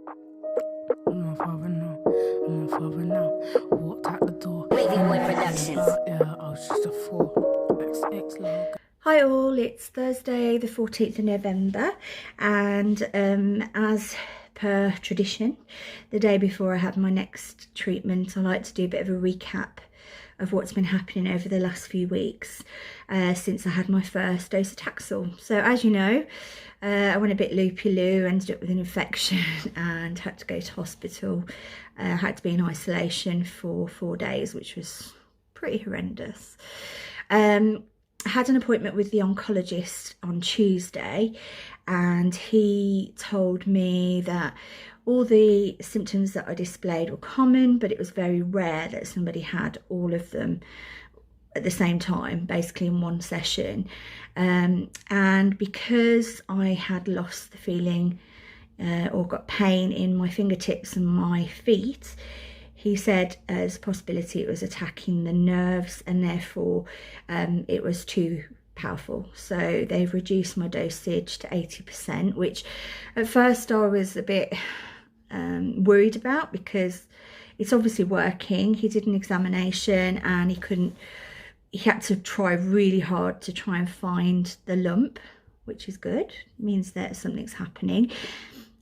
I'm my father now. I'm my father now. Walked out the door. Wavy Boy Productions. Yeah, I was just a fool. XX log. Hi all, it's Thursday the 14th of November, and as per tradition, the day before I have my next treatment, I like to do a bit of a recap of what's been happening over the last few weeks since I had my first Docetaxol. So as you know, I went a bit loopy-loo, ended up with an infection and had to go to hospital. Had to be in isolation for 4 days, which was pretty horrendous. I had an appointment with the oncologist on Tuesday, and he told me that all the symptoms that I displayed were common, but it was very rare that somebody had all of them at the same time, basically in one session. And because I had lost the feeling or got pain in my fingertips and my feet, he said as a possibility it was attacking the nerves, and therefore it was too powerful. So they've reduced my dosage to 80%, which at first I was a bit worried about, because it's obviously working. He did an examination and he had to try really hard to try and find the lump, which is good. It means that something's happening.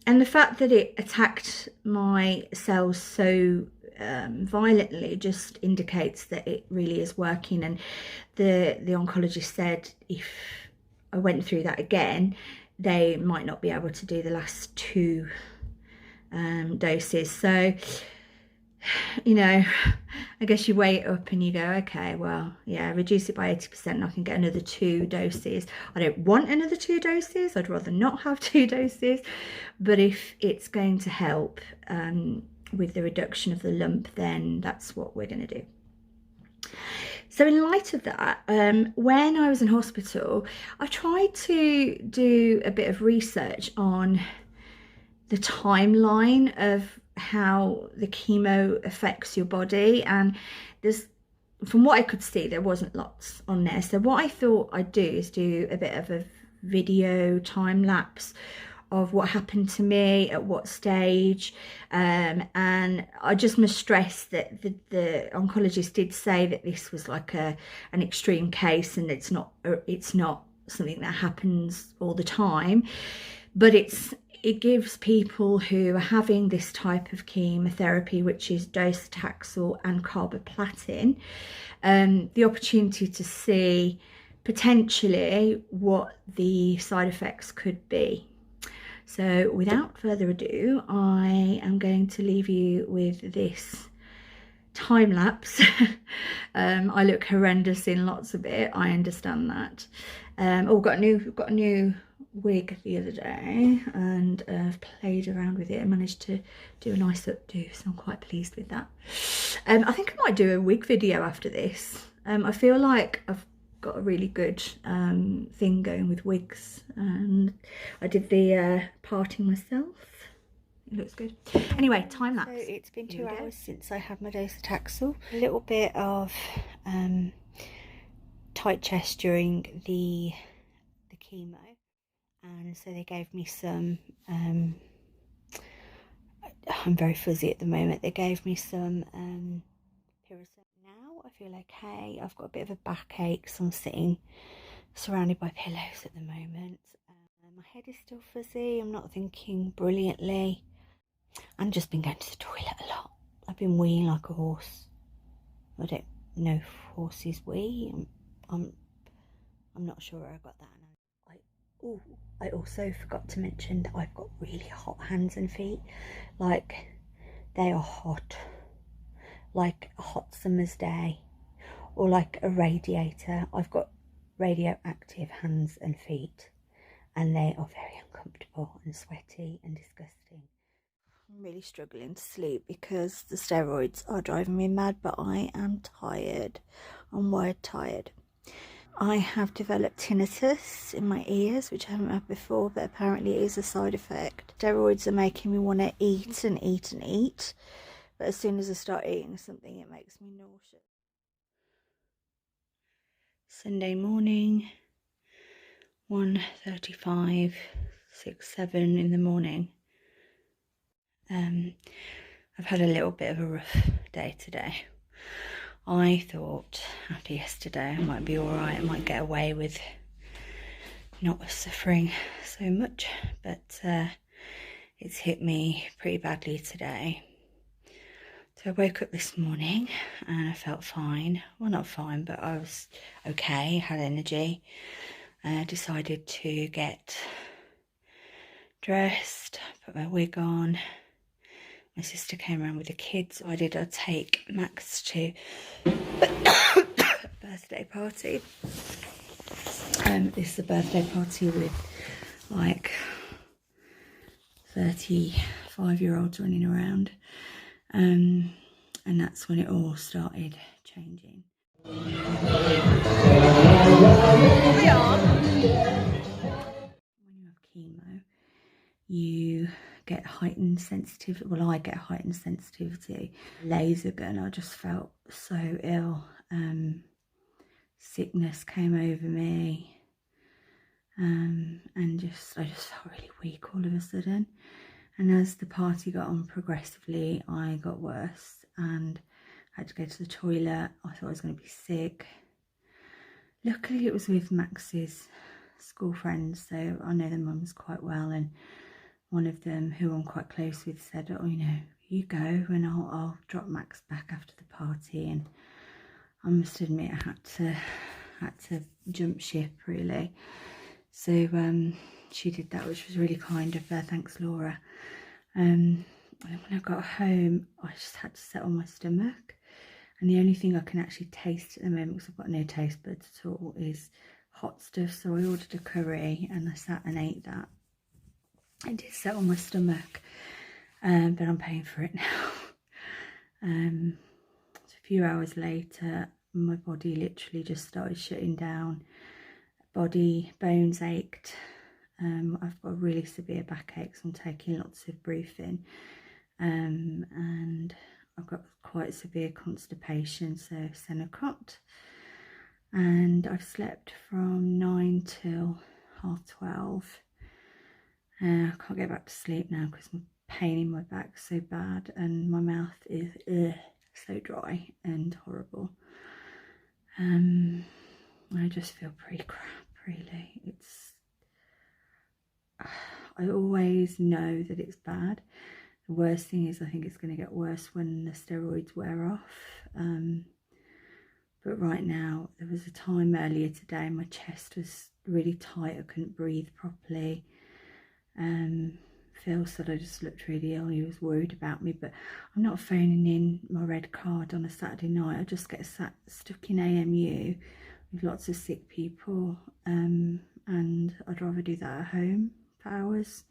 And the fact that it attacked my cells so violently just indicates that it really is working. And the oncologist said if I went through that again, they might not be able to do the last 2 doses. So, you know, I guess you weigh it up and you go, okay, well, yeah, reduce it by 80% and I can get another 2 doses. I don't want another 2 doses. I'd rather not have 2 doses. But if it's going to help with the reduction of the lump, then that's what we're going to do. So in light of that, when I was in hospital, I tried to do a bit of research on the timeline of how the chemo affects your body, and from what I could see, there wasn't lots on there. So what I thought I'd do is do a bit of a video time lapse of what happened to me at what stage, and I just must stress that the oncologist did say that this was like an extreme case, and it's not something that happens all the time, but it gives people who are having this type of chemotherapy, which is Docetaxol and carboplatin, the opportunity to see potentially what the side effects could be. So without further ado, I am going to leave you with this time lapse. I look horrendous in lots of it, I understand that. Got a new wig the other day, and I've played around with it and managed to do a nice updo, so I'm quite pleased with that. I think I might do a wig video after this. I feel like I've got a really good thing going with wigs, and I did the parting myself. It looks good. Anyway, time lapse. So it's been 2 hours since I had my Docetaxol. A little bit of tight chest during the chemo, and so they gave me some I'm very fuzzy at the moment. They gave me some Pyrrhus. Now I feel okay. I've got a bit of a backache, so I'm sitting surrounded by pillows at the moment. My head is still fuzzy. I'm not thinking brilliantly. I've just been going to the toilet a lot. I've been weeing like a horse. I don't know if horses wee. I'm not sure where I got that. I also forgot to mention that I've got really hot hands and feet. Like, they are hot. Like a hot summer's day, or like a radiator. I've got radioactive hands and feet, and they are very uncomfortable and sweaty and disgusting. I'm really struggling to sleep because the steroids are driving me mad, but I am tired. I'm wired tired. I have developed tinnitus in my ears, which I haven't had before, but apparently it is a side effect. Steroids are making me want to eat and eat and eat, but as soon as I start eating something, it makes me nauseous. Sunday morning, 1:35, 6, 7 in the morning. I've had a little bit of a rough day today. I thought after yesterday I might be alright, I might get away with not suffering so much, but it's hit me pretty badly today. So I woke up this morning and I felt fine. Well, not fine, but I was okay, had energy. Decided to get dressed, put my wig on. My sister came around with the kids. I did take Max to a birthday party. This is a birthday party with like 35-year-olds running around. And that's when it all started changing. When you have chemo, you get heightened sensitivity. Well, I get heightened sensitivity. Laser gun, I just felt so ill. Sickness came over me. And I just felt really weak all of a sudden. And as the party got on progressively, I got worse and I had to go to the toilet. I thought I was going to be sick. Luckily, it was with Max's school friends, so I know their mums quite well. And one of them, who I'm quite close with, said, "Oh, you know, you go and I'll drop Max back after the party." And I must admit, I had to jump ship really. So she did that, which was really kind of her. Thanks, Laura. And when I got home, I just had to settle my stomach. And the only thing I can actually taste at the moment, because I've got no taste buds at all, is hot stuff. So I ordered a curry and I sat and ate that. It did settle my stomach, but I'm paying for it now. So a few hours later, my body literally just started shutting down. Bones ached. I've got a really severe backache, so I'm taking lots of brufen. And I've got quite severe constipation, so Senocot. And I've slept from 9 till 12:30. I can't get back to sleep now because my pain in my back so bad and my mouth is so dry and horrible. I just feel pretty crap, really. I always know that it's bad. The worst thing is I think it's going to get worse when the steroids wear off. But right now, there was a time earlier today my chest was really tight. I couldn't breathe properly. Phil said I just looked really ill. He was worried about me, but I'm not phoning in my red card on a Saturday night. I just get stuck in AMU with lots of sick people, and I'd rather do that at home for hours,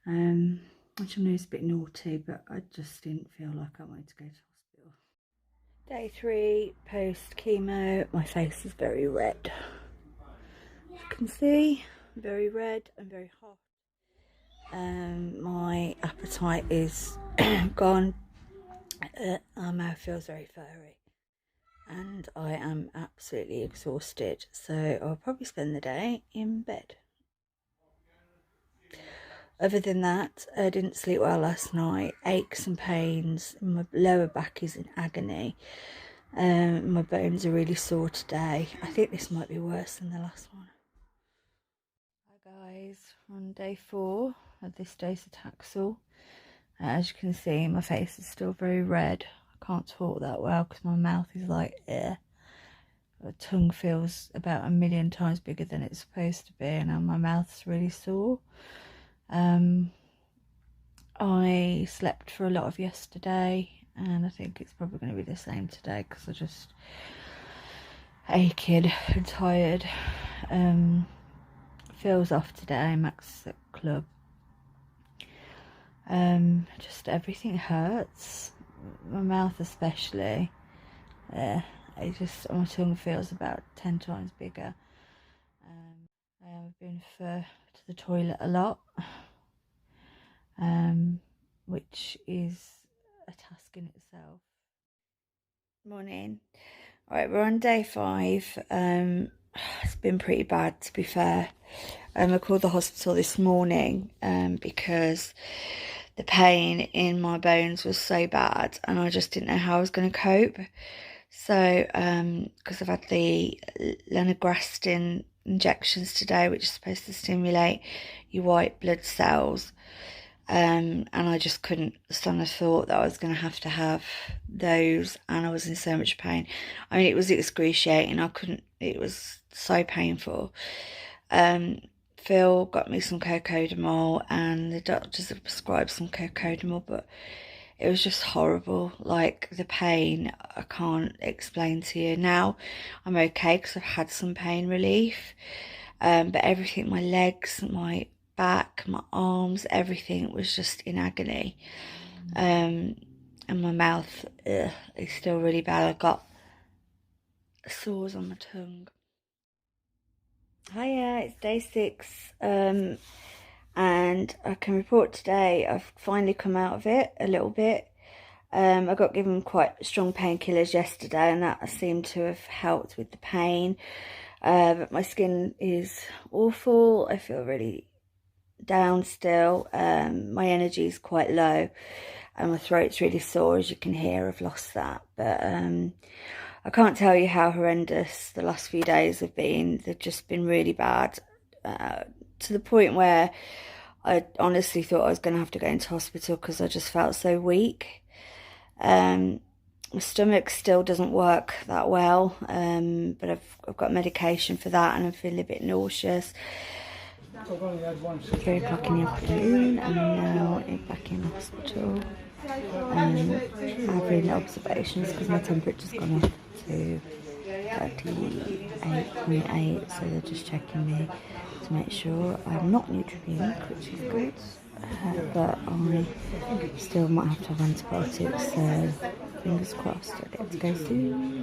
which I know is a bit naughty, but I just didn't feel like I wanted to go to hospital. Day 3 post chemo. My face is very red. You can see, very red and very hot. My appetite is gone. My mouth feels very furry and I am absolutely exhausted, so I'll probably spend the day in bed. Other than that, I didn't sleep well last night. Aches and pains, my lower back is in agony. My bones are really sore today. I think this might be worse than the last one. Hi guys, we're on day 4 of this Docetaxol. As you can see, my face is still very red. I can't talk that well because my mouth is like My tongue feels about 1,000,000 times bigger than it's supposed to be, and my mouth's really sore. I slept for a lot of yesterday, and I think it's probably going to be the same today because I just aching and tired. Phil's off today, Max at club. Just everything hurts, my mouth especially. My tongue feels about 10 times bigger. I've been to the toilet a lot, which is a task in itself. Morning. Alright, we're on day 5. It's been pretty bad, to be fair. I called the hospital this morning because the pain in my bones was so bad, and I just didn't know how I was going to cope. So, because I've had the lenograstin injections today, which is supposed to stimulate your white blood cells, and I just couldn't stand the thought that I was going to have those, and I was in so much pain. I mean, it was excruciating. It was so painful. Phil got me some cocodamol, and the doctors have prescribed some cocodamol, but it was just horrible. Like, the pain, I can't explain to you. Now I'm okay because I've had some pain relief, but everything, my legs, my back, my arms, everything was just in agony. And my mouth is still really bad. I got sores on my tongue. Hiya, it's day 6, and I can report today I've finally come out of it a little bit. I got given quite strong painkillers yesterday, and that seemed to have helped with the pain, but my skin is awful. I feel really down still. My energy is quite low, and my throat's really sore, as you can hear. I've lost that, but I can't tell you how horrendous the last few days have been. They've just been really bad, to the point where I honestly thought I was going to have to go into hospital because I just felt so weak. My stomach still doesn't work that well, but I've got medication for that, and I'm feeling a bit nauseous. 3 o'clock in the afternoon, and I'm now back in hospital. Having observations because my temperature's gone up to 38.8, so they're just checking me to make sure I'm not neutropenic, which is good, but I still might have to have antibiotics, so fingers crossed I get to go soon.